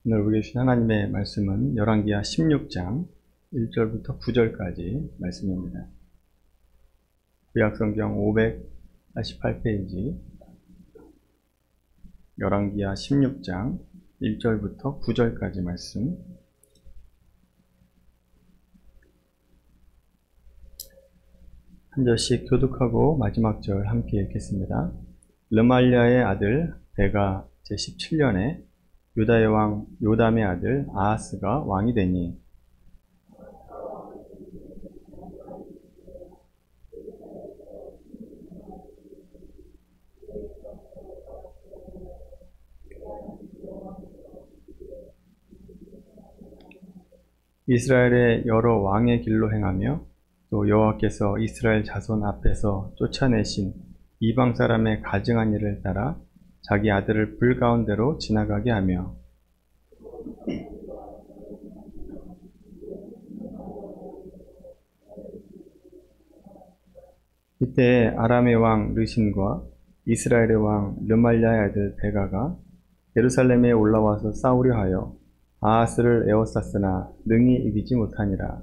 오늘 우리 주신 하나님의 말씀은 열왕기하 16장 1절부터 9절까지 말씀입니다. 구약성경 588페이지 열왕기하 16장 1절부터 9절까지 말씀. 한 절씩 교독하고 마지막 절 함께 읽겠습니다. 르말랴의 아들 베가 제17년에 유다의 왕 요담의 아들 아하스가 왕이 되니 이스라엘의 여러 왕의 길로 행하며 또 여호와께서 이스라엘 자손 앞에서 쫓아내신 이방 사람의 가증한 일을 따라 자기 아들을 불 가운데로 지나가게 하며 이때 아람의 왕 르신과 이스라엘의 왕 르말랴의 아들 베가가 예루살렘에 올라와서 싸우려 하여 아하스를 에워쌌으나 능히 이기지 못하니라.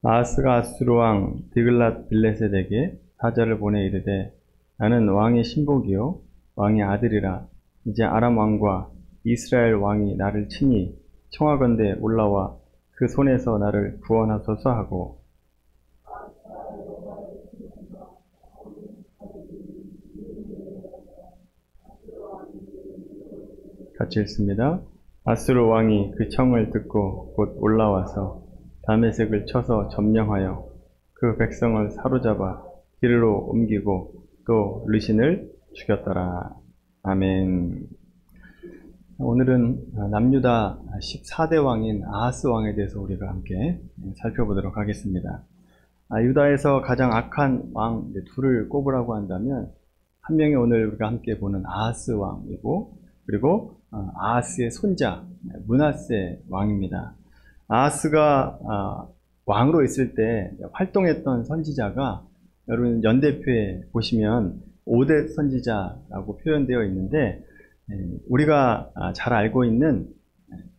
아하스가 아수르 왕 드글랏 빌레셋에게 사자를 보내 이르되 나는 왕의 신복이요 왕의 아들이라. 이제 아람 왕과 이스라엘 왕이 나를 치니 청하건대 올라와 그 손에서 나를 구원하소서 하고 같이 읽습니다. 아수르 왕이 그 청을 듣고 곧 올라와서 다메섹을 쳐서 점령하여 그 백성을 사로잡아 길로 옮기고 또 르신을 죽였더라. 아멘. 오늘은 남유다 14대 왕인 아하스 왕에 대해서 우리가 함께 살펴보도록 하겠습니다. 유다에서 가장 악한 왕 둘을 꼽으라고 한다면 한 명이 오늘 우리가 함께 보는 아하스 왕이고 그리고 아하스의 손자 므낫세 왕입니다. 아하스가 왕으로 있을 때 활동했던 선지자가 여러분 연대표에 보시면 5대 선지자라고 표현되어 있는데 우리가 잘 알고 있는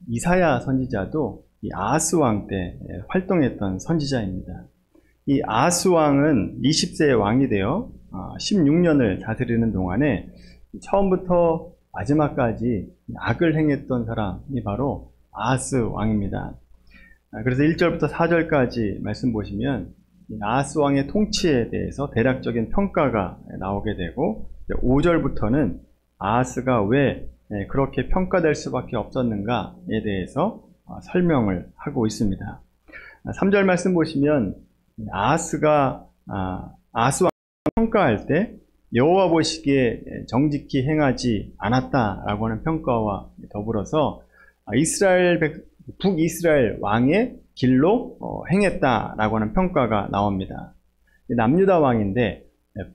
이사야 선지자도 이 아하스 왕 때 활동했던 선지자입니다. 이 아하스 왕은 20세의 왕이 되어 16년을 다스리는 동안에 처음부터 마지막까지 악을 행했던 사람이 바로 아하스 왕입니다. 그래서 1절부터 4절까지 말씀 보시면 아하스 왕의 통치에 대해서 대략적인 평가가 나오게 되고 5절부터는 아하스가 왜 그렇게 평가될 수밖에 없었는가에 대해서 설명을 하고 있습니다. 3절 말씀 보시면 아하스가 아하스 왕을 평가할 때 여호와 보시기에 정직히 행하지 않았다라고 하는 평가와 더불어서 북이스라엘 왕의 길로 행했다라고 하는 평가가 나옵니다. 남유다 왕인데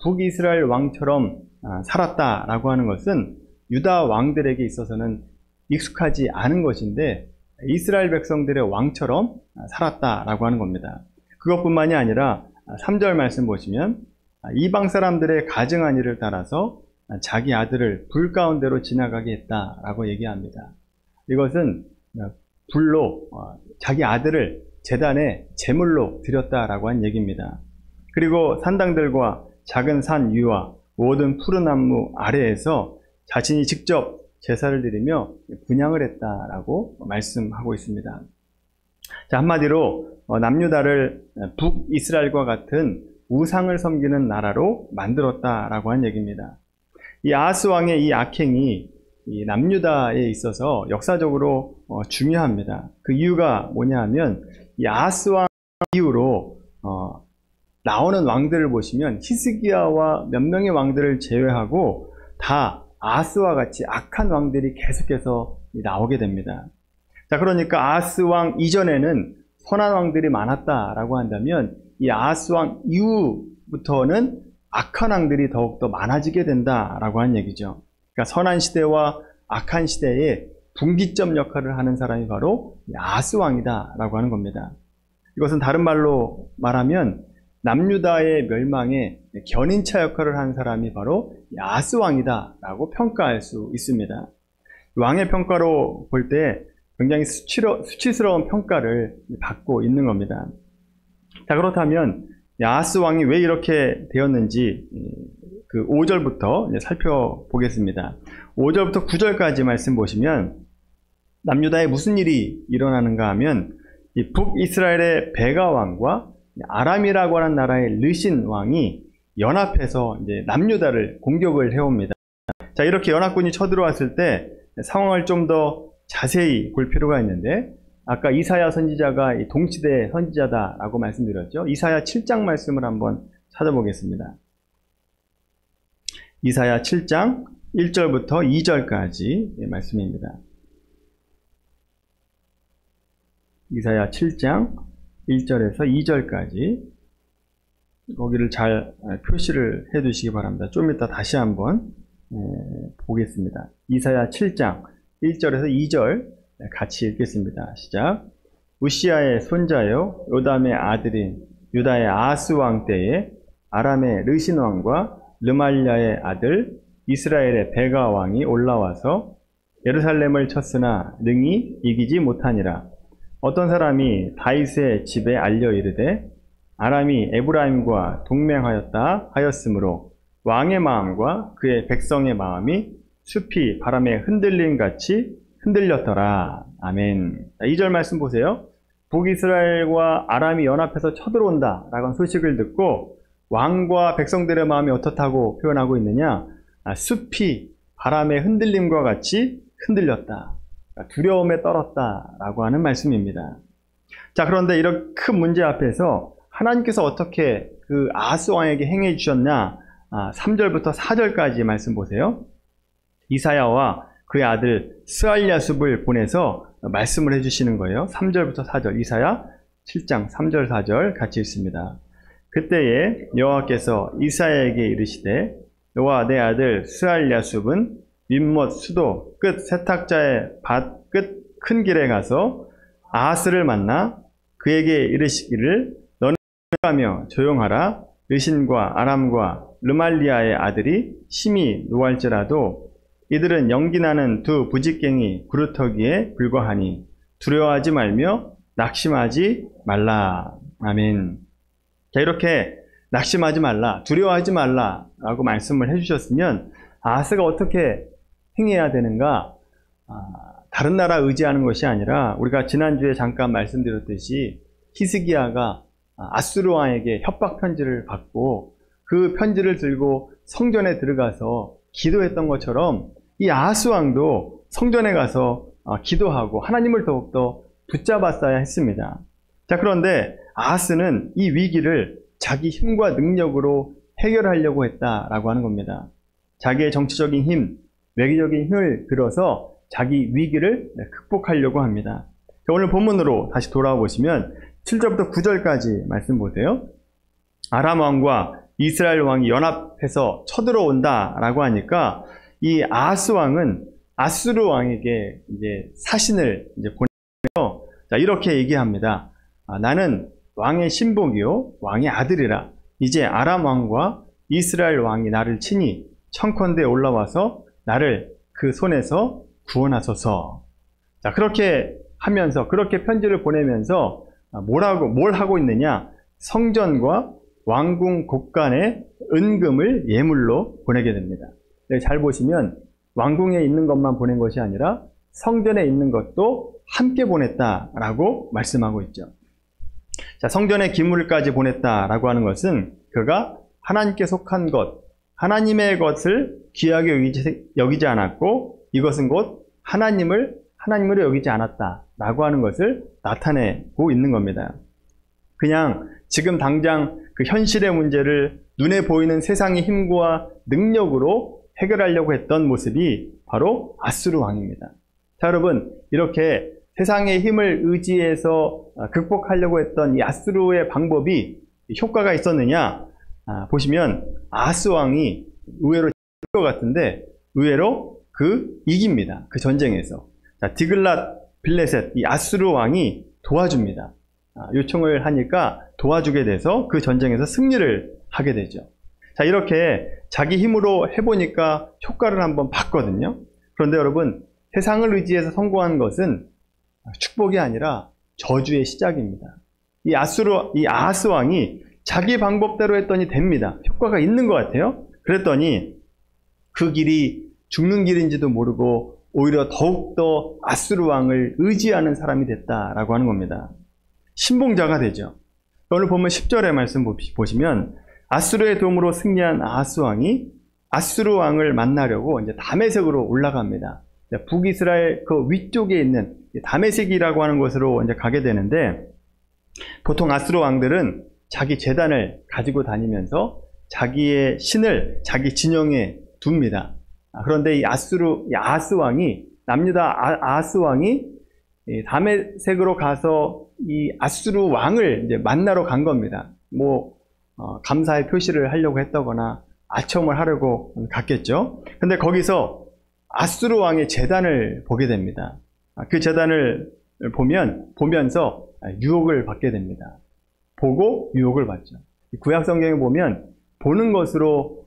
북이스라엘 왕처럼 살았다라고 하는 것은 유다 왕들에게 있어서는 익숙하지 않은 것인데 이스라엘 백성들의 왕처럼 살았다라고 하는 겁니다. 그것뿐만이 아니라 3절 말씀 보시면 이방 사람들의 가증한 일을 따라서 자기 아들을 불 가운데로 지나가게 했다라고 얘기합니다. 이것은 불로 자기 아들을 제단에 제물로 드렸다라고 한 얘기입니다. 그리고 산당들과 작은 산 위와 모든 푸른 나무 아래에서 자신이 직접 제사를 드리며 분향을 했다라고 말씀하고 있습니다. 자, 한마디로 남유다를 북이스라엘과 같은 우상을 섬기는 나라로 만들었다라고 한 얘기입니다. 이 아하스 왕의 이 악행이 이 남유다에 있어서 역사적으로 중요합니다. 그 이유가 뭐냐 하면 이 아하스 왕 이후로 나오는 왕들을 보시면 히스기야와 몇 명의 왕들을 제외하고 다 아하스와 같이 악한 왕들이 계속해서 나오게 됩니다. 자, 그러니까 아하스 왕 이전에는 선한 왕들이 많았다라고 한다면 이 아하스 왕 이후부터는 악한 왕들이 더욱더 많아지게 된다라고 한 얘기죠. 그러니까 선한 시대와 악한 시대에 분기점 역할을 하는 사람이 바로 아하스 왕이다라고 하는 겁니다. 이것은 다른 말로 말하면 남유다의 멸망에 견인차 역할을 한 사람이 바로 아하스 왕이다라고 평가할 수 있습니다. 왕의 평가로 볼 때 굉장히 수치스러운 평가를 받고 있는 겁니다. 자, 그렇다면 아하스 왕이 왜 이렇게 되었는지 그 5절부터 살펴보겠습니다. 5절부터 9절까지 말씀 보시면 남유다에 무슨 일이 일어나는가 하면 이 북이스라엘의 베가 왕과 아람이라고 하는 나라의 르신 왕이 연합해서 이제 남유다를 공격을 해옵니다. 자, 이렇게 연합군이 쳐들어왔을 때 상황을 좀 더 자세히 볼 필요가 있는데, 아까 이사야 선지자가 이 동시대 선지자다라고 말씀드렸죠. 이사야 7장 말씀을 한번 찾아보겠습니다. 이사야 7장 1절부터 2절까지 말씀입니다. 이사야 7장 1절에서 2절까지 거기를 잘 표시를 해 두시기 바랍니다. 좀 이따 다시 한번 보겠습니다. 이사야 7장 1절에서 2절 같이 읽겠습니다. 시작. 우시아의 손자요 요담의 아들인 유다의 아하스 왕 때에 아람의 르신 왕과 르말랴의 아들 이스라엘의 베가 왕이 올라와서 예루살렘을 쳤으나 능히 이기지 못하니라. 어떤 사람이 다윗의 집에 알려 이르되 아람이 에브라임과 동맹하였다 하였으므로 왕의 마음과 그의 백성의 마음이 숲이 바람에 흔들림 같이 흔들렸더라. 아멘. 2절 말씀 보세요. 북이스라엘과 아람이 연합해서 쳐들어온다 라는 소식을 듣고 왕과 백성들의 마음이 어떻다고 표현하고 있느냐. 숲이 바람의 흔들림과 같이 흔들렸다. 두려움에 떨었다 라고 하는 말씀입니다. 자, 그런데 이런 큰 문제 앞에서 하나님께서 어떻게 그 아하스 왕에게 행해 주셨냐. 3절부터 4절까지 말씀 보세요. 이사야와 그의 아들 스알랴숲을 보내서 말씀을 해주시는 거예요. 3절부터 4절, 이사야 7장 3절 4절 같이 읽습니다. 그때에 여호와께서 이사야에게 이르시되 너와 내 아들 스알랴숲은 민못 수도 끝 세탁자의 밭 끝 큰 길에 가서 아하스를 만나 그에게 이르시기를 너는 가며 조용하라. 르신과 아람과 르말리아의 아들이 심히 노할지라도 이들은 연기나는 두 부직갱이 구루터기에 불과하니 두려워하지 말며 낙심하지 말라. 아멘. 자, 이렇게 낙심하지 말라, 두려워하지 말라 라고 말씀을 해주셨으면 아하스가 어떻게 행해야 되는가? 다른 나라 의지하는 것이 아니라 우리가 지난주에 잠깐 말씀드렸듯이 히스기야가 아수르 왕에게 협박 편지를 받고 그 편지를 들고 성전에 들어가서 기도했던 것처럼 이 아하스 왕도 성전에 가서 기도하고 하나님을 더욱더 붙잡았어야 했습니다. 자, 그런데 아하스는 이 위기를 자기 힘과 능력으로 해결하려고 했다라고 하는 겁니다. 자기의 정치적인 힘, 외교적인 힘을 들어서 자기 위기를 극복하려고 합니다. 자, 오늘 본문으로 다시 돌아와 보시면 7절부터 9절까지 말씀 보세요. 아람 왕과 이스라엘 왕이 연합해서 쳐들어온다라고 하니까 이 아하스 왕은 아수르 왕에게 이제 사신을 이제 보내서 자, 이렇게 얘기합니다. 나는 왕의 신복이요 왕의 아들이라. 이제 아람 왕과 이스라엘 왕이 나를 치니 청컨대에 올라와서 나를 그 손에서 구원하소서. 자, 그렇게 하면서 그렇게 편지를 보내면서 뭘 하고 있느냐? 성전과 왕궁 곳간에 은금을 예물로 보내게 됩니다. 잘 보시면 왕궁에 있는 것만 보낸 것이 아니라 성전에 있는 것도 함께 보냈다라고 말씀하고 있죠. 자, 성전에 기물까지 보냈다라고 하는 것은 그가 하나님께 속한 것, 하나님의 것을 귀하게 여기지 않았고 이것은 곧 하나님으로 여기지 않았다라고 하는 것을 나타내고 있는 겁니다. 그냥 지금 당장 그 현실의 문제를 눈에 보이는 세상의 힘과 능력으로 해결하려고 했던 모습이 바로 아수르 왕입니다. 자, 여러분, 이렇게 세상의 힘을 의지해서 극복하려고 했던 이 아수르의 방법이 효과가 있었느냐? 보시면 아하스 왕이 의외로 것 같은데 의외로 이깁니다. 그 전쟁에서. 자, 디글랏 빌레셋, 이 아수르 왕이 도와줍니다. 요청을 하니까 도와주게 돼서 그 전쟁에서 승리를 하게 되죠. 자, 이렇게 자기 힘으로 해보니까 효과를 한번 봤거든요. 그런데 여러분, 세상을 의지해서 성공한 것은 축복이 아니라 저주의 시작입니다. 이 아하스 왕이 자기 방법대로 했더니 됩니다. 효과가 있는 것 같아요. 그랬더니 그 길이 죽는 길인지도 모르고 오히려 더욱더 아수르 왕을 의지하는 사람이 됐다라고 하는 겁니다. 신봉자가 되죠. 오늘 보면 10절의 말씀 보시면 아수르의 도움으로 승리한 아하스 왕이 아수르 왕을 만나려고 이제 다메섹으로 올라갑니다. 북이스라엘 그 위쪽에 있는 다메섹이라고 하는 곳으로 이제 가게 되는데, 보통 아수르 왕들은 자기 제단을 가지고 다니면서 자기의 신을 자기 진영에 둡니다. 그런데 이 아하스 왕이, 남유다 아하스 왕이 다메섹으로 가서 이 아수르 왕을 이제 만나러 간 겁니다. 감사의 표시를 하려고 했다거나 아첨을 하려고 갔겠죠. 근데 거기서 아수르 왕의 제단을 보게 됩니다. 그 제단을 보면서 유혹을 받게 됩니다. 보고 유혹을 받죠. 구약 성경에 보면 보는 것으로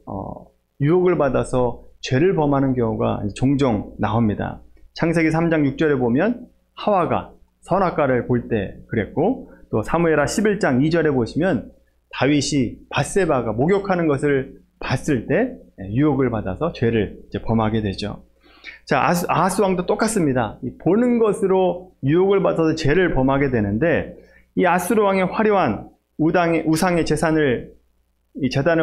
유혹을 받아서 죄를 범하는 경우가 종종 나옵니다. 창세기 3장 6절에 보면 하와가 선악과를 볼 때 그랬고, 또 사무엘하 11장 2절에 보시면 다윗이 밧세바가 목욕하는 것을 봤을 때 유혹을 받아서 죄를 범하게 되죠. 자, 아하스 왕도 똑같습니다. 보는 것으로 유혹을 받아서 죄를 범하게 되는데, 이 아수르 왕의 화려한 우상의 재단을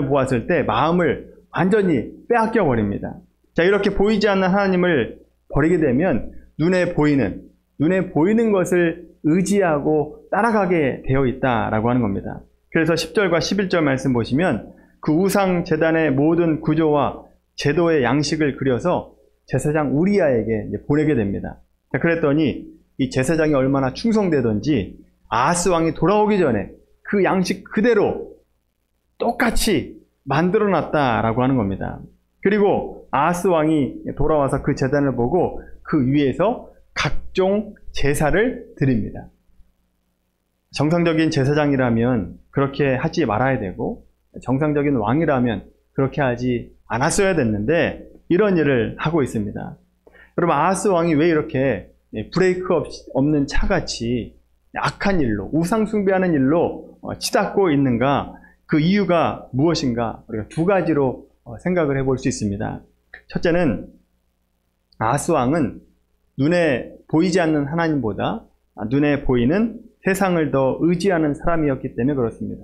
보았을 때 마음을 완전히 빼앗겨 버립니다. 자, 이렇게 보이지 않는 하나님을 버리게 되면 눈에 보이는 것을 의지하고 따라가게 되어 있다라고 하는 겁니다. 그래서 10절과 11절 말씀 보시면 그 우상 제단의 모든 구조와 제도의 양식을 그려서 제사장 우리야에게 보내게 됩니다. 자, 그랬더니 이 제사장이 얼마나 충성되던지 아하스 왕이 돌아오기 전에 그 양식 그대로 똑같이 만들어 놨다라고 하는 겁니다. 그리고 아하스 왕이 돌아와서 그 제단을 보고 그 위에서 각종 제사를 드립니다. 정상적인 제사장이라면 그렇게 하지 말아야 되고, 정상적인 왕이라면 그렇게 하지 않았어야 됐는데 이런 일을 하고 있습니다. 여러분, 아하스 왕이 왜 이렇게 브레이크 없는 차같이 악한 일로, 우상 숭배하는 일로 치닫고 있는가? 그 이유가 무엇인가? 우리가 두 가지로 생각을 해볼 수 있습니다. 첫째는 아하스 왕은 눈에 보이지 않는 하나님보다 눈에 보이는 세상을 더 의지하는 사람이었기 때문에 그렇습니다.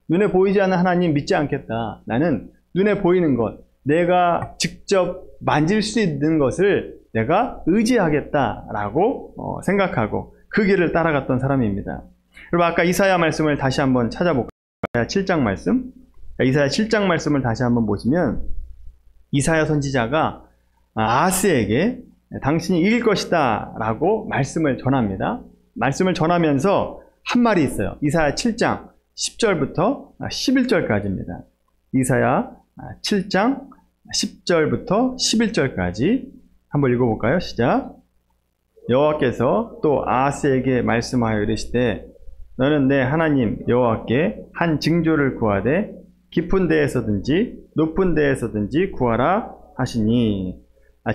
눈에 보이지 않는 하나님 믿지 않겠다. 나는 눈에 보이는 것, 내가 직접 만질 수 있는 것을 내가 의지하겠다라고 생각하고 그 길을 따라갔던 사람입니다. 그리고 아까 이사야 말씀을 다시 한번 찾아볼까요? 이사야 7장 말씀. 이사야 7장 말씀을 다시 한번 보시면 이사야 선지자가 아하스에게 당신이 이길 것이다 라고 말씀을 전합니다. 말씀을 전하면서 한 말이 있어요. 이사야 7장 10절부터 11절까지입니다. 이사야 7장 10절부터 11절까지 한번 읽어볼까요? 시작. 여호와께서 또 아하스에게 말씀하여 이르시되 너는 내 하나님 여호와께 한 징조를 구하되 깊은 데에서든지 높은 데에서든지 구하라 하시니,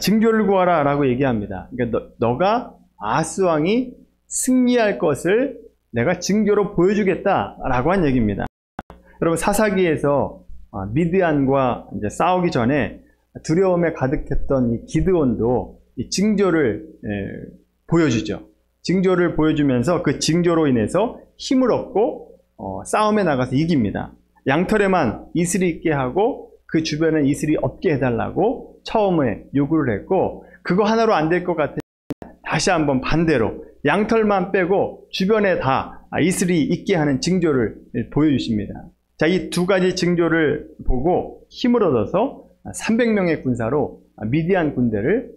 징조를 구하라 라고 얘기합니다. 그러니까 너가 아하스 왕이 승리할 것을 내가 징조로 보여주겠다 라고 한 얘기입니다. 여러분, 사사기에서 미드안과 이제 싸우기 전에 두려움에 가득했던 이 기드온도 이 징조를 보여주죠. 징조를 보여주면서 그 징조로 인해서 힘을 얻고 싸움에 나가서 이깁니다. 양털에만 이슬이 있게 하고 그 주변에 이슬이 없게 해달라고 처음에 요구를 했고, 그거 하나로 안 될 것 같으니 다시 한번 반대로 양털만 빼고 주변에 다 이슬이 있게 하는 징조를 보여주십니다. 자, 이 두 가지 징조를 보고 힘을 얻어서 300명의 군사로 미디안 군대를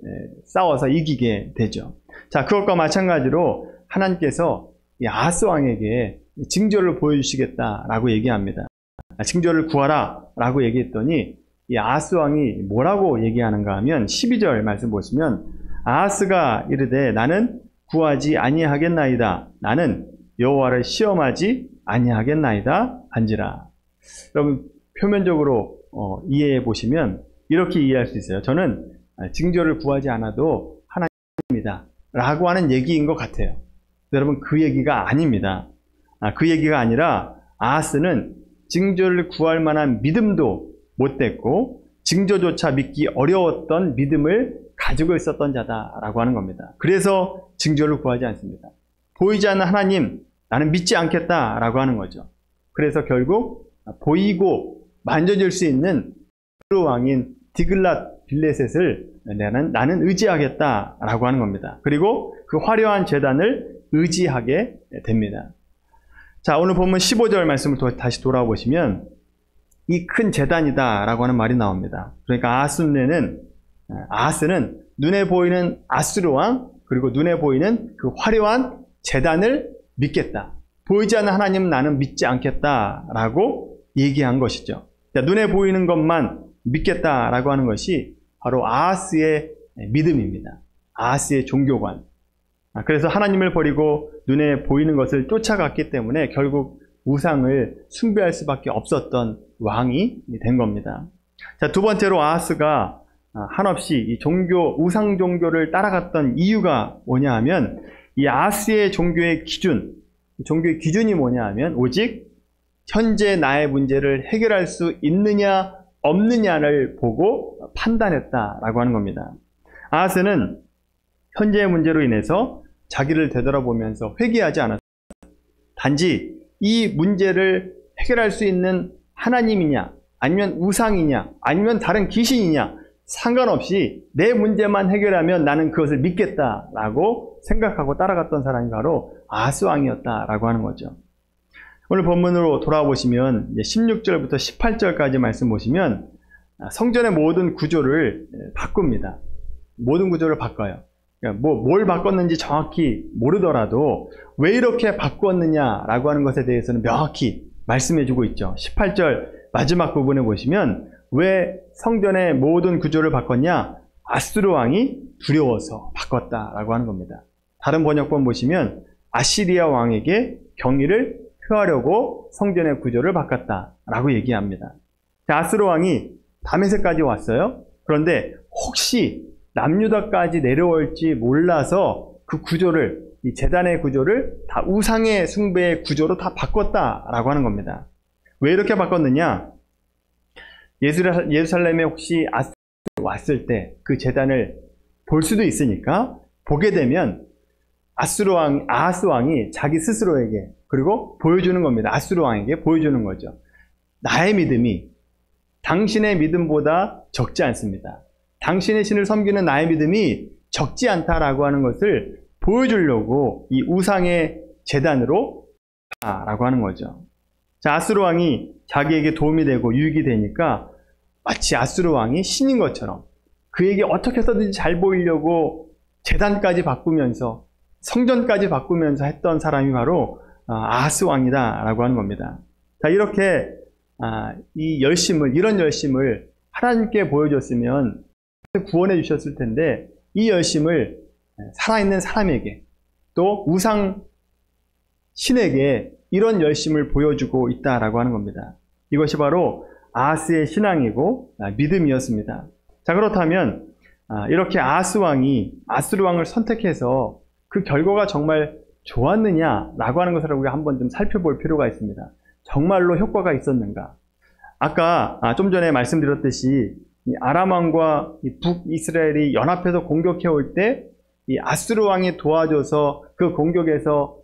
싸워서 이기게 되죠. 자, 그것과 마찬가지로 하나님께서 이 아하스 왕에게 징조를 보여주시겠다라고 얘기합니다. 징조를 구하라 라고 얘기했더니 이 아하스 왕이 뭐라고 얘기하는가 하면 12절 말씀 보시면 아하스가 이르되 나는 구하지 아니하겠나이다. 나는 여호와를 시험하지 아니하겠나이다 한지라. 여러분 표면적으로 이해해 보시면 이렇게 이해할 수 있어요. 저는 징조를 구하지 않아도 하나님입니다 라고 하는 얘기인 것 같아요. 여러분 그 얘기가 아닙니다. 그 얘기가 아니라 아하스는 징조를 구할 만한 믿음도 못 됐고 징조조차 믿기 어려웠던 믿음을 가지고 있었던 자다라고 하는 겁니다. 그래서 징조를 구하지 않습니다. 보이지 않는 하나님 나는 믿지 않겠다라고 하는 거죠. 그래서 결국 보이고 만져질 수 있는 왕인 디글랏 빌레셋을 나는 의지하겠다라고 하는 겁니다. 그리고 그 화려한 제단을 의지하게 됩니다. 자, 오늘 본문 15절 말씀을 다시 돌아보시면 이 큰 제단이다 라고 하는 말이 나옵니다. 그러니까 아하스는 눈에 보이는 아수르 왕 그리고 눈에 보이는 그 화려한 제단을 믿겠다. 보이지 않는 하나님은 나는 믿지 않겠다 라고 얘기한 것이죠. 자, 눈에 보이는 것만 믿겠다 라고 하는 것이 바로 아하스의 믿음입니다. 아하스의 종교관. 그래서 하나님을 버리고 눈에 보이는 것을 쫓아갔기 때문에 결국 우상을 숭배할 수밖에 없었던 왕이 된 겁니다. 자, 두 번째로 아하스가 한없이 이 우상 종교를 따라갔던 이유가 뭐냐 하면 이 아하스의 종교의 기준이 뭐냐 하면 오직 현재 나의 문제를 해결할 수 있느냐 없느냐를 보고 판단했다라고 하는 겁니다. 아하스는 현재의 문제로 인해서 자기를 되돌아보면서 회개하지 않았습니다. 단지 이 문제를 해결할 수 있는 하나님이냐 아니면 우상이냐 아니면 다른 귀신이냐 상관없이 내 문제만 해결하면 나는 그것을 믿겠다라고 생각하고 따라갔던 사람이 바로 아하스 왕이었다라고 하는 거죠. 오늘 본문으로 돌아보시면 16절부터 18절까지 말씀 보시면 성전의 모든 구조를 바꿉니다. 모든 구조를 바꿔요. 그러니까 뭘 바꿨는지 정확히 모르더라도 왜 이렇게 바꿨느냐라고 하는 것에 대해서는 명확히 말씀해주고 있죠. 18절 마지막 부분에 보시면 왜 성전의 모든 구조를 바꿨냐? 아수르 왕이 두려워서 바꿨다라고 하는 겁니다. 다른 번역본 보시면 아시리아 왕에게 경의를 표하려고 성전의 구조를 바꿨다라고 얘기합니다. 아수르 왕이 다메섹까지 왔어요. 그런데 혹시 남유다까지 내려올지 몰라서 그 구조를, 이 제단의 구조를 다 우상의 숭배의 구조로 다 바꿨다라고 하는 겁니다. 왜 이렇게 바꿨느냐? 예루살렘에 혹시 아수르 왔을 때 그 제단을 볼 수도 있으니까 보게 되면 아하스 왕이 자기 스스로에게 그리고 보여주는 겁니다. 아수르 왕에게 보여주는 거죠. 나의 믿음이 당신의 믿음보다 적지 않습니다. 당신의 신을 섬기는 나의 믿음이 적지 않다라고 하는 것을 보여주려고 이 우상의 제단으로 라고 하는 거죠. 자, 아수르 왕이 자기에게 도움이 되고 유익이 되니까 마치 아수르 왕이 신인 것처럼 그에게 어떻게 해서든지 잘 보이려고 제단까지 바꾸면서 성전까지 바꾸면서 했던 사람이 바로 아하스 왕이다 라고 하는 겁니다. 자, 이렇게 이런 열심을 하나님께 보여줬으면 구원해 주셨을 텐데 이 열심을 살아있는 사람에게 또 우상 신에게 이런 열심을 보여주고 있다라고 하는 겁니다. 이것이 바로 아하스의 신앙이고 믿음이었습니다. 자, 그렇다면 이렇게 아하스 왕이 아수르 왕을 선택해서 그 결과가 정말 좋았느냐라고 하는 것을 우리가 한번 좀 살펴볼 필요가 있습니다. 정말로 효과가 있었는가? 아까 좀 전에 말씀드렸듯이 이 아람 왕과 북이스라엘이 연합해서 공격해 올 때 이 아수르 왕이 도와줘서 그 공격에서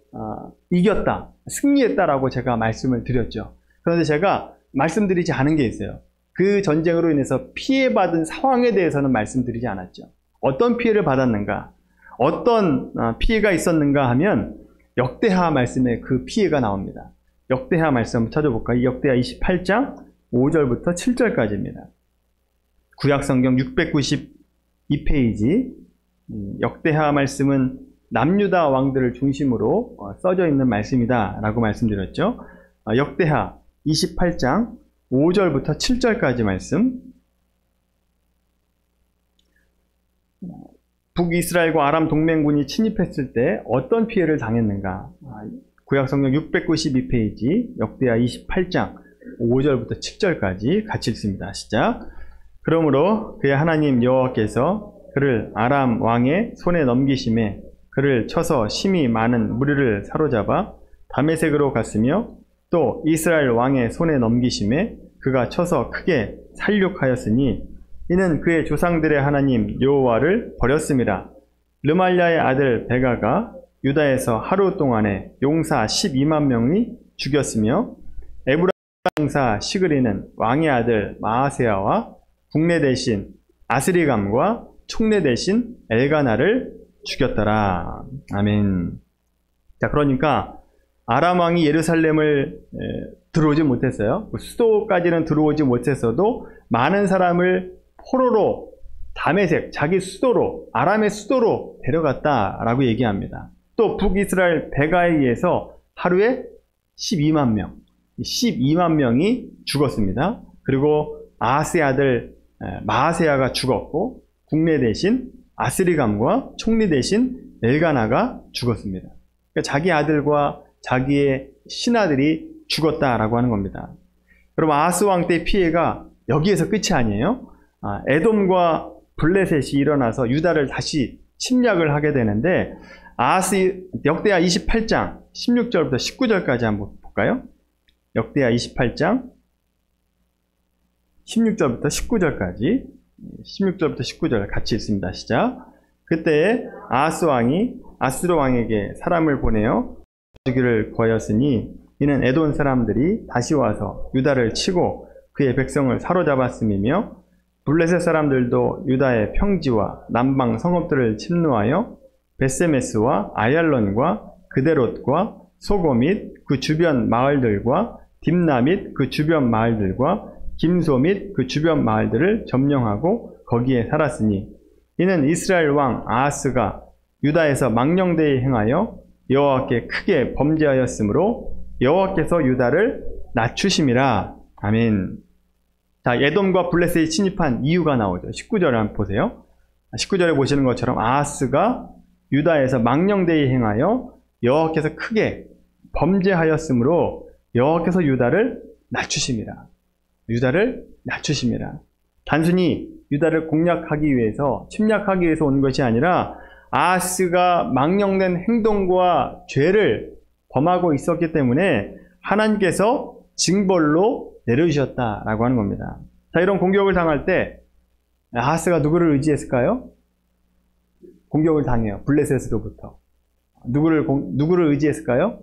이겼다, 승리했다라고 제가 말씀을 드렸죠. 그런데 제가 말씀드리지 않은 게 있어요. 그 전쟁으로 인해서 피해받은 상황에 대해서는 말씀드리지 않았죠. 어떤 피해를 받았는가, 어떤 피해가 있었는가 하면 역대하 말씀에 그 피해가 나옵니다. 역대하 말씀 한번 찾아볼까요? 역대하 28장 5절부터 7절까지입니다. 구약성경 692페이지 역대하 말씀은 남유다 왕들을 중심으로 써져 있는 말씀이다 라고 말씀드렸죠. 역대하 28장 5절부터 7절까지 말씀. 북이스라엘과 아람 동맹군이 침입했을 때 어떤 피해를 당했는가? 구약성경 692페이지 역대하 28장 5절부터 7절까지 같이 읽습니다. 시작. 그러므로 그의 하나님 여호와께서 그를 아람 왕의 손에 넘기심에 그를 쳐서 심히 많은 무리를 사로잡아 다메섹으로 갔으며 또 이스라엘 왕의 손에 넘기심에 그가 쳐서 크게 살육하였으니 이는 그의 조상들의 하나님 여호와를 버렸음이라. 르말랴의 아들 베가가 유다에서 하루 동안에 용사 12만 명이 죽였으며 에브라임 용사 시그리는 왕의 아들 마아세야와 국내 대신 아스리감과 총내 대신 엘가나를 죽였더라. 아멘. 자, 그러니까 아람 왕이 예루살렘을 들어오지 못했어요. 수도까지는 들어오지 못했어도 많은 사람을 포로로 다메섹, 자기 수도로, 아람의 수도로 데려갔다라고 얘기합니다. 또 북이스라엘 베가에 의해서 하루에 12만 명, 12만 명이 죽었습니다. 그리고 아하스의 아들 마아세야가 죽었고 국내 대신 아스리감과 총리 대신 엘가나가 죽었습니다. 그러니까 자기 아들과 자기의 신하들이 죽었다라고 하는 겁니다. 여러분, 아하스 왕 때의 피해가 여기에서 끝이 아니에요. 에돔과 블레셋이 일어나서 유다를 다시 침략을 하게 되는데 아하스 역대하 28장 16절부터 19절까지 한번 볼까요? 역대하 28장 16절부터 19절까지 16절부터 19절 같이 읽습니다. 시작. 그때 아하스 왕이 아수르 왕에게 사람을 보내어 죽이기를 구하였으니 이는 에돔 사람들이 다시 와서 유다를 치고 그의 백성을 사로잡았음이며 블레셋 사람들도 유다의 평지와 남방 성읍들을 침노하여 베세메스와 아얄론과 그데롯과 소고 및 그 주변 마을들과 딥나 및 그 주변 마을들과 김소 및 그 주변 마을들을 점령하고 거기에 살았으니 이는 이스라엘 왕 아하스가 유다에서 망령되이 행하여 여호와께 크게 범죄하였으므로 여호와께서 유다를 낮추심이라. 아멘. 자, 에돔과 블레셋이 침입한 이유가 나오죠. 19절을 한번 보세요. 19절에 보시는 것처럼 아하스가 유다에서 망령되이 행하여 여호와께서 크게 범죄하였으므로 여호와께서 유다를 낮추심이라. 유다를 낮추심이라. 단순히 유다를 공략하기 위해서, 침략하기 위해서 온 것이 아니라 아하스가 망령된 행동과 죄를 범하고 있었기 때문에 하나님께서 징벌로 내려주셨다라고 하는 겁니다. 자, 이런 공격을 당할 때 아하스가 누구를 의지했을까요? 공격을 당해요. 블레셋으로부터. 누구를 의지했을까요?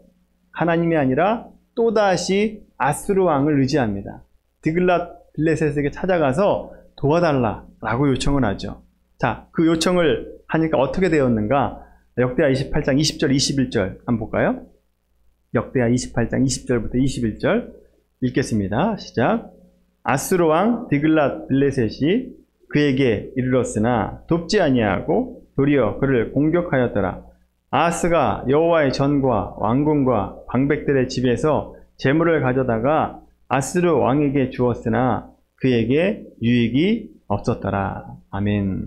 하나님이 아니라 또다시 아수르 왕을 의지합니다. 디글랏 블레셋에게 찾아가서 도와달라라고 요청을 하죠. 자, 그 요청을 하니까 어떻게 되었는가? 역대하 28장 20절, 21절 한번 볼까요? 역대하 28장 20절부터 21절 읽겠습니다. 시작. 아수르 왕 디글랏 블레셋이 그에게 이르렀으나 돕지 아니하고 도리어 그를 공격하였더라. 아하스가 여호와의 전과 왕궁과 방백들의 집에서 재물을 가져다가 아수르 왕에게 주었으나 그에게 유익이 없었더라. 아멘.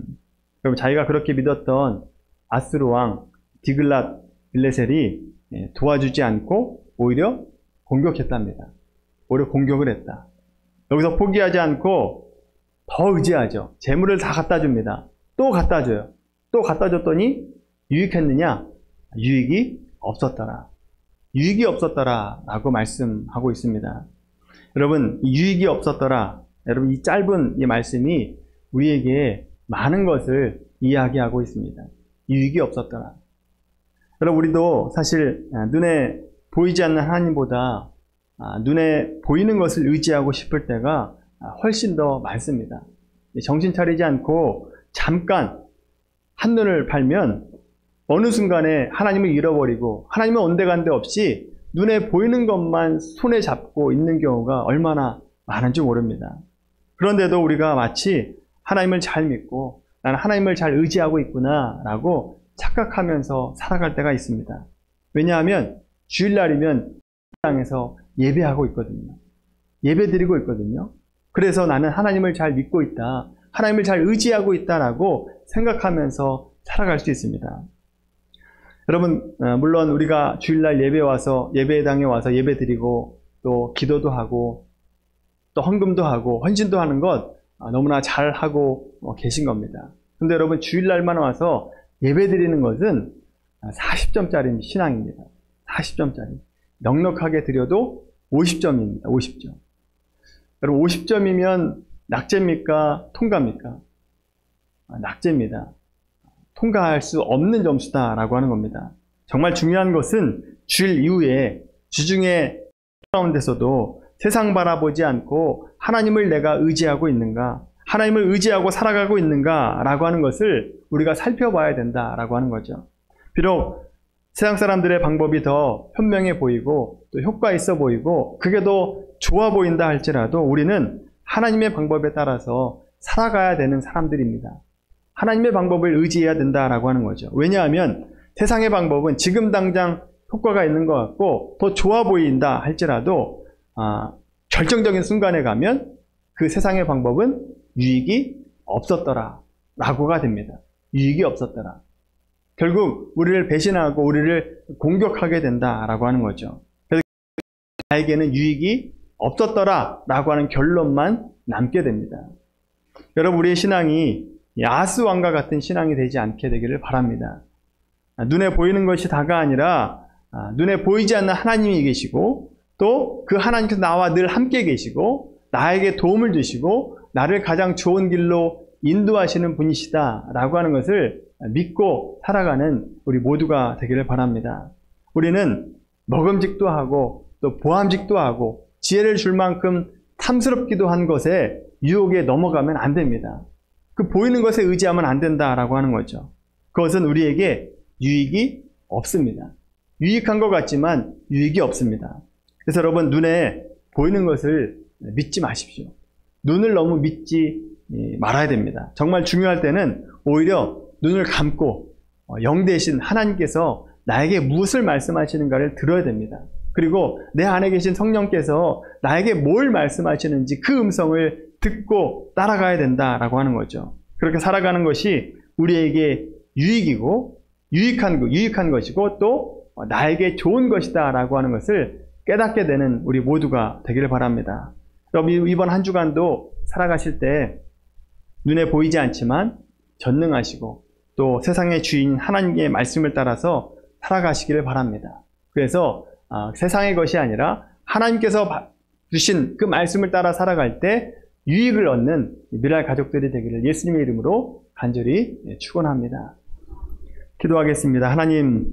그럼 자기가 그렇게 믿었던 아수르 왕 디글랏 블레셋이 도와주지 않고 오히려 공격했답니다. 오히려 공격을 했다. 여기서 포기하지 않고 더 의지하죠. 재물을 다 갖다 줍니다. 또 갖다 줘요. 또 갖다 줬더니 유익했느냐? 유익이 없었더라. 유익이 없었더라 라고 말씀하고 있습니다. 여러분, 유익이 없었더라. 여러분, 이 짧은 이 말씀이 우리에게 많은 것을 이야기하고 있습니다. 유익이 없었더라. 여러분, 우리도 사실 눈에 보이지 않는 하나님보다 눈에 보이는 것을 의지하고 싶을 때가 훨씬 더 많습니다. 정신 차리지 않고 잠깐 한눈을 팔면 어느 순간에 하나님을 잃어버리고 하나님은 온데간데 없이 눈에 보이는 것만 손에 잡고 있는 경우가 얼마나 많은지 모릅니다. 그런데도 우리가 마치 하나님을 잘 믿고 나는 하나님을 잘 의지하고 있구나 라고 착각하면서 살아갈 때가 있습니다. 왜냐하면 주일날이면 땅에서 예배하고 있거든요. 예배 드리고 있거든요. 그래서 나는 하나님을 잘 믿고 있다, 하나님을 잘 의지하고 있다라고 생각하면서 살아갈 수 있습니다. 여러분, 물론 우리가 주일날 예배당에 와서 예배 드리고 또 기도도 하고 또 헌금도 하고 헌신도 하는 것 너무나 잘 하고 계신 겁니다. 근데 여러분, 주일날만 와서 예배 드리는 것은 40점짜리 신앙입니다. 40점짜리. 넉넉하게 드려도 50점입니다. 50점. 여러분, 50점이면 낙제입니까? 통과입니까? 낙제입니다. 통과할 수 없는 점수다라고 하는 겁니다. 정말 중요한 것은 주일 이후에 주중에 가운데서도 세상 바라보지 않고 하나님을 내가 의지하고 있는가, 하나님을 의지하고 살아가고 있는가 라고 하는 것을 우리가 살펴봐야 된다라고 하는 거죠. 비록 세상 사람들의 방법이 더 현명해 보이고 또 효과 있어 보이고 그게 더 좋아 보인다 할지라도 우리는 하나님의 방법에 따라서 살아가야 되는 사람들입니다. 하나님의 방법을 의지해야 된다라고 하는 거죠. 왜냐하면 세상의 방법은 지금 당장 효과가 있는 것 같고 더 좋아 보인다 할지라도 결정적인 순간에 가면 그 세상의 방법은 유익이 없었더라 라고가 됩니다. 유익이 없었더라. 결국 우리를 배신하고 우리를 공격하게 된다라고 하는 거죠. 그래서 나에게는 유익이 없었더라 라고 하는 결론만 남게 됩니다. 여러분, 우리의 신앙이 야스 왕과 같은 신앙이 되지 않게 되기를 바랍니다. 눈에 보이는 것이 다가 아니라 눈에 보이지 않는 하나님이 계시고 또 그 하나님께서 나와 늘 함께 계시고 나에게 도움을 주시고 나를 가장 좋은 길로 인도하시는 분이시다라고 하는 것을 믿고 살아가는 우리 모두가 되기를 바랍니다. 우리는 먹음직도 하고 또 보암직도 하고 지혜를 줄 만큼 탐스럽기도 한 것에 유혹에 넘어가면 안 됩니다. 그 보이는 것에 의지하면 안 된다라고 하는 거죠. 그것은 우리에게 유익이 없습니다. 유익한 것 같지만 유익이 없습니다. 그래서 여러분, 눈에 보이는 것을 믿지 마십시오. 눈을 너무 믿지 말아야 됩니다. 정말 중요할 때는 오히려 눈을 감고 영 대신 하나님께서 나에게 무엇을 말씀하시는가를 들어야 됩니다. 그리고 내 안에 계신 성령께서 나에게 뭘 말씀하시는지 그 음성을 듣고 따라가야 된다라고 하는 거죠. 그렇게 살아가는 것이 우리에게 유익이고 유익한 것이고 또 나에게 좋은 것이다라고 하는 것을 깨닫게 되는 우리 모두가 되기를 바랍니다. 여러분, 이번 한 주간도 살아가실 때 눈에 보이지 않지만 전능하시고 또 세상의 주인 하나님의 말씀을 따라서 살아가시기를 바랍니다. 그래서 세상의 것이 아니라 하나님께서 주신 그 말씀을 따라 살아갈 때 유익을 얻는 미랄 가족들이 되기를 예수님의 이름으로 간절히 축원합니다. 기도하겠습니다. 하나님,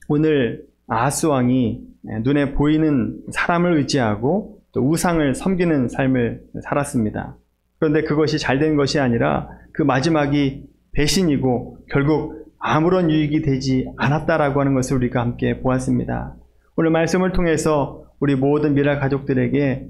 오늘 아하스 왕이 눈에 보이는 사람을 의지하고 또 우상을 섬기는 삶을 살았습니다. 그런데 그것이 잘된 것이 아니라 그 마지막이 배신이고 결국 아무런 유익이 되지 않았다라고 하는 것을 우리가 함께 보았습니다. 오늘 말씀을 통해서 우리 모든 미랄 가족들에게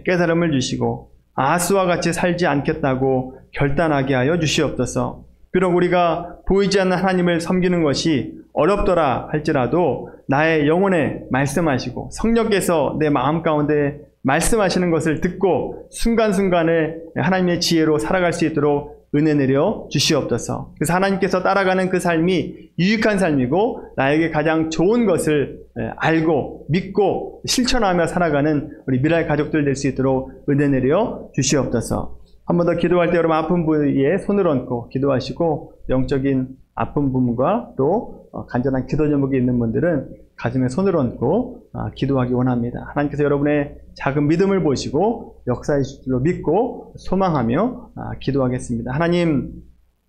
깨달음을 주시고 아하스와 같이 살지 않겠다고 결단하게 하여 주시옵소서. 비록 우리가 보이지 않는 하나님을 섬기는 것이 어렵더라 할지라도 나의 영혼에 말씀하시고 성령께서 내 마음 가운데 말씀하시는 것을 듣고 순간순간에 하나님의 지혜로 살아갈 수 있도록 은혜 내려 주시옵소서. 그래서 하나님께서 따라가는 그 삶이 유익한 삶이고 나에게 가장 좋은 것을 알고 믿고 실천하며 살아가는 우리 미랄 가족들 될 수 있도록 은혜 내려 주시옵소서. 한 번 더 기도할 때 여러분 아픈 부위에 손을 얹고 기도하시고 영적인 아픈 부분과 또 간절한 기도 제목이 있는 분들은 가슴에 손을 얹고 기도하기 원합니다. 하나님께서 여러분의 작은 믿음을 보시고 역사해 주실 줄로 믿고 소망하며 기도하겠습니다. 하나님,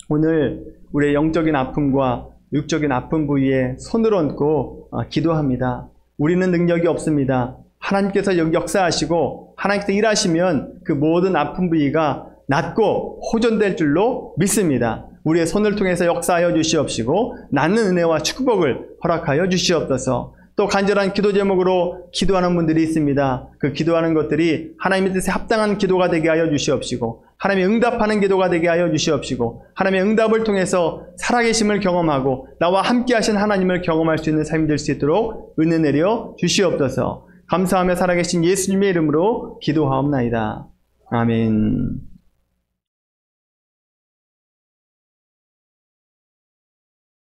오늘 우리의 영적인 아픔과 육적인 아픈 부위에 손을 얹고 기도합니다. 우리는 능력이 없습니다. 하나님께서 역사하시고 하나님께서 일하시면 그 모든 아픈 부위가 낫고 호전될 줄로 믿습니다. 우리의 손을 통해서 역사하여 주시옵시고 낫는 은혜와 축복을 허락하여 주시옵소서. 또 간절한 기도 제목으로 기도하는 분들이 있습니다. 그 기도하는 것들이 하나님의 뜻에 합당한 기도가 되게 하여 주시옵시고 하나님의 응답하는 기도가 되게 하여 주시옵시고 하나님의 응답을 통해서 살아계심을 경험하고 나와 함께 하신 하나님을 경험할 수 있는 삶이 될 수 있도록 은혜 내려 주시옵소서. 감사하며 살아계신 예수님의 이름으로 기도하옵나이다. 아멘.